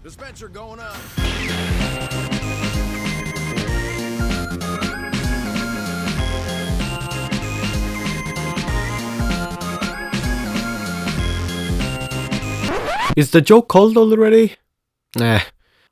Dispenser going up. Is the joke cold already?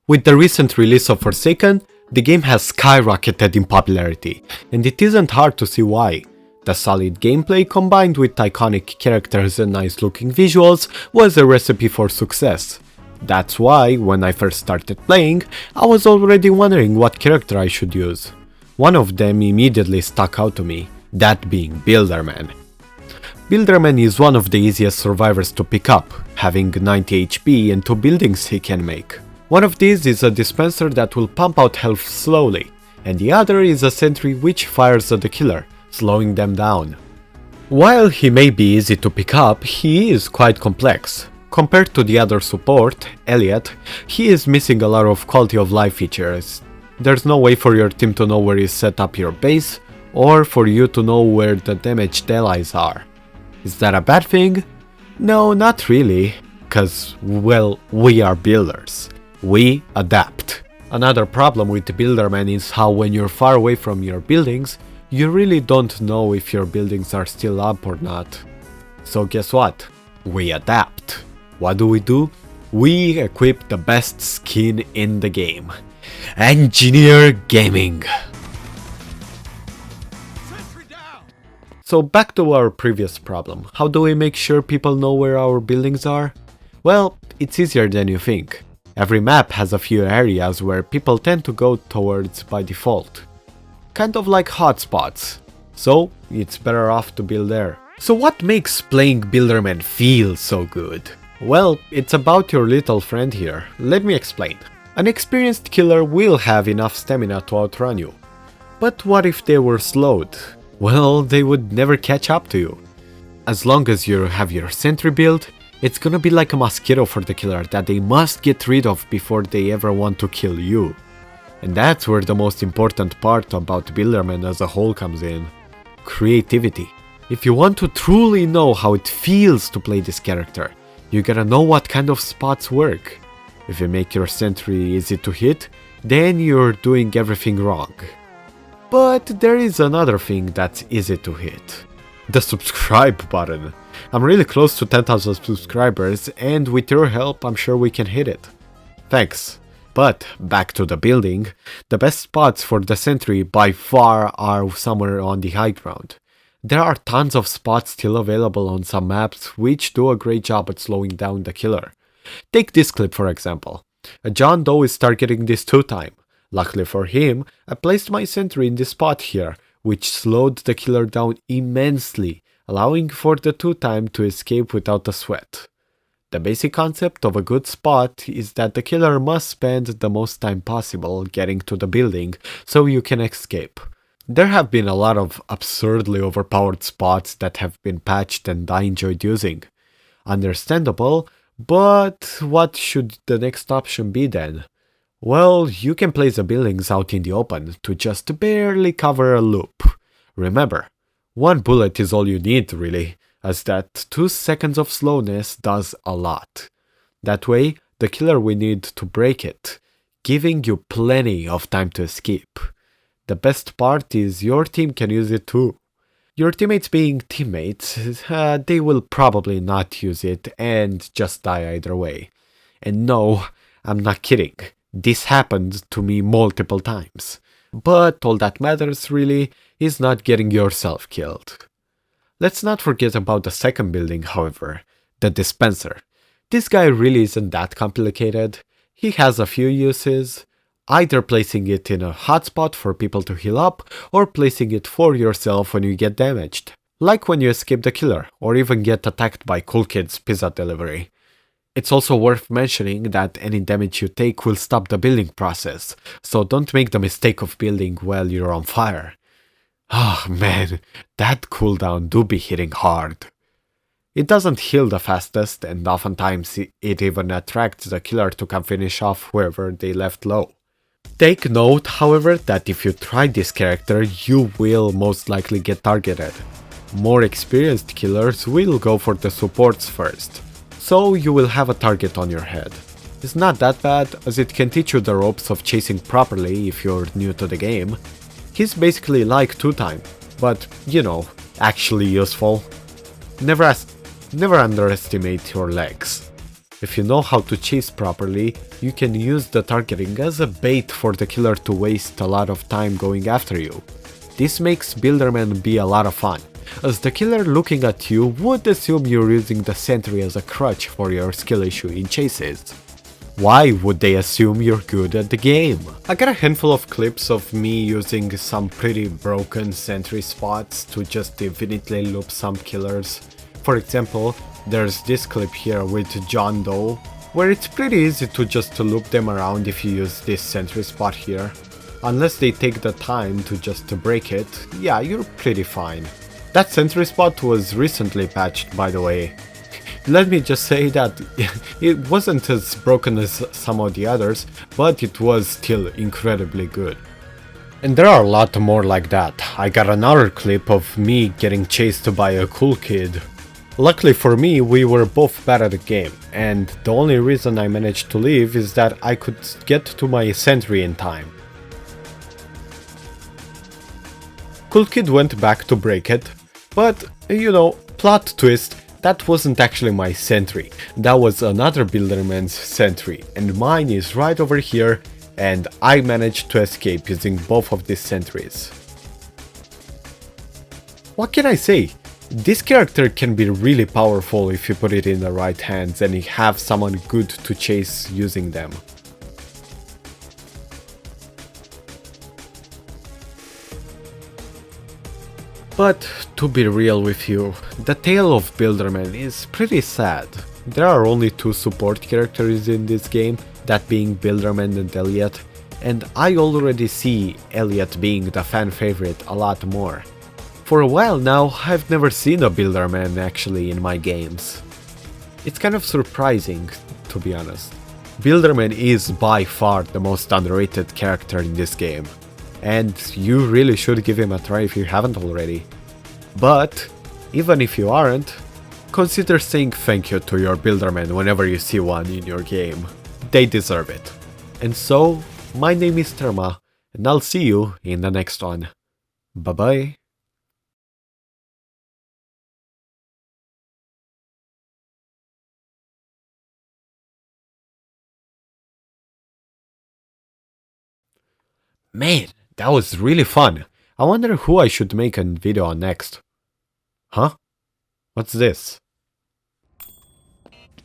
With the recent release of Forsaken, the game has skyrocketed in popularity, and it isn't hard to see why. The solid gameplay combined with iconic characters and nice looking visuals was a recipe for success. That's why, when I first started playing, I was already wondering what character I should use. One of them immediately stuck out to me, that being Builderman. Builderman is one of the easiest survivors to pick up, having 90 HP and 2 buildings he can make. One of these is a dispenser that will pump out health slowly, and the other is a sentry which fires at the killer, slowing them down. While he may be easy to pick up, he is quite complex. Compared to the other support, Elliot, he is missing a lot of quality of life features. There's no way for your team to know where you set up your base, or for you to know where the damaged allies are. Is that a bad thing? No, not really, cause, well, we are builders. We adapt. Another problem with Builderman is how when you're far away from your buildings, you really don't know if your buildings are still up or not. So guess what? We adapt. What do? We equip the best skin in the game. Engineer Gaming. So back to our previous problem. How do we make sure people know where our buildings are? Well, it's easier than you think. Every map has a few areas where people tend to go towards by default. Kind of like hotspots. So it's better off to build there. So what makes playing Builderman feel so good? Well, it's about your little friend here. Let me explain. An experienced killer will have enough stamina to outrun you. But what if they were slowed? Well, they would never catch up to you. As long as you have your sentry build, it's gonna be like a mosquito for the killer that they must get rid of before they ever want to kill you. And that's where the most important part about Builderman as a whole comes in. Creativity. If you want to truly know how it feels to play this character, you gotta know what kind of spots work. If you make your sentry easy to hit, then you're doing everything wrong. But there is another thing that's easy to hit. The subscribe button. I'm really close to 10,000 subscribers, and with your help I'm sure we can hit it. Thanks. But back to the building, the best spots for the sentry by far are somewhere on the high ground. There are tons of spots still available on some maps which do a great job at slowing down the killer. Take this clip for example. A John Doe is targeting this 2-time. Luckily for him, I placed my sentry in this spot here, which slowed the killer down immensely, allowing for the 2-time to escape without a sweat. The basic concept of a good spot is that the killer must spend the most time possible getting to the building so you can escape. There have been a lot of absurdly overpowered spots that have been patched and I enjoyed using. Understandable, but what should the next option be then? Well, you can place the buildings out in the open to just barely cover a loop. Remember, 1 bullet is all you need really, as that 2 seconds of slowness does a lot. That way, the killer will need to break it, giving you plenty of time to escape. The best part is your team can use it too. Your teammates being teammates, they will probably not use it and just die either way. And no, I'm not kidding. This happened to me multiple times. But all that matters really is not getting yourself killed. Let's not forget about the second building, however, the dispenser. This guy really isn't that complicated. He has a few uses, either placing it in a hotspot for people to heal up, or placing it for yourself when you get damaged. Like when you escape the killer, or even get attacked by Cool Kid's pizza delivery. It's also worth mentioning that any damage you take will stop the building process, so don't make the mistake of building while you're on fire. Ah man, that cooldown do be hitting hard. It doesn't heal the fastest, and oftentimes it even attracts the killer to come finish off whoever they left low. Take note, however, that if you try this character, you will most likely get targeted. More experienced killers will go for the supports first, so you will have a target on your head. It's not that bad, as it can teach you the ropes of chasing properly if you're new to the game. He's basically like two-time, but, you know, actually useful. Never underestimate your legs. If you know how to chase properly, you can use the targeting as a bait for the killer to waste a lot of time going after you. This makes Builderman be a lot of fun, as the killer looking at you would assume you're using the sentry as a crutch for your skill issue in chases. Why would they assume you're good at the game? I got a handful of clips of me using some pretty broken sentry spots to just infinitely loop some killers. For example, there's this clip here with John Doe, where it's pretty easy to just loop them around if you use this sentry spot here. Unless they take the time to just break it, yeah, you're pretty fine. That sentry spot was recently patched, by the way. Let me just say that it wasn't as broken as some of the others, but it was still incredibly good. And there are a lot more like that. I got another clip of me getting chased by a cool kid. Luckily for me, we were both bad at the game, and the only reason I managed to leave is that I could get to my sentry in time. Cool kid went back to break it, but, you know, plot twist, that wasn't actually my sentry. That was another Builderman's sentry, and mine is right over here, and I managed to escape using both of these sentries. What can I say? This character can be really powerful if you put it in the right hands and you have someone good to chase using them. But to be real with you, the tale of Builderman is pretty sad. There are only two support characters in this game, that being Builderman and Elliot, and I already see Elliot being the fan favorite a lot more. For a while now, I've never seen a Builderman actually in my games. It's kind of surprising, to be honest. Builderman is by far the most underrated character in this game, and you really should give him a try if you haven't already. But, even if you aren't, consider saying thank you to your Builderman whenever you see one in your game. They deserve it. And so, my name is Terma, and I'll see you in the next one. Bye bye. Man, that was really fun. I wonder who I should make a video on next. Huh? What's this?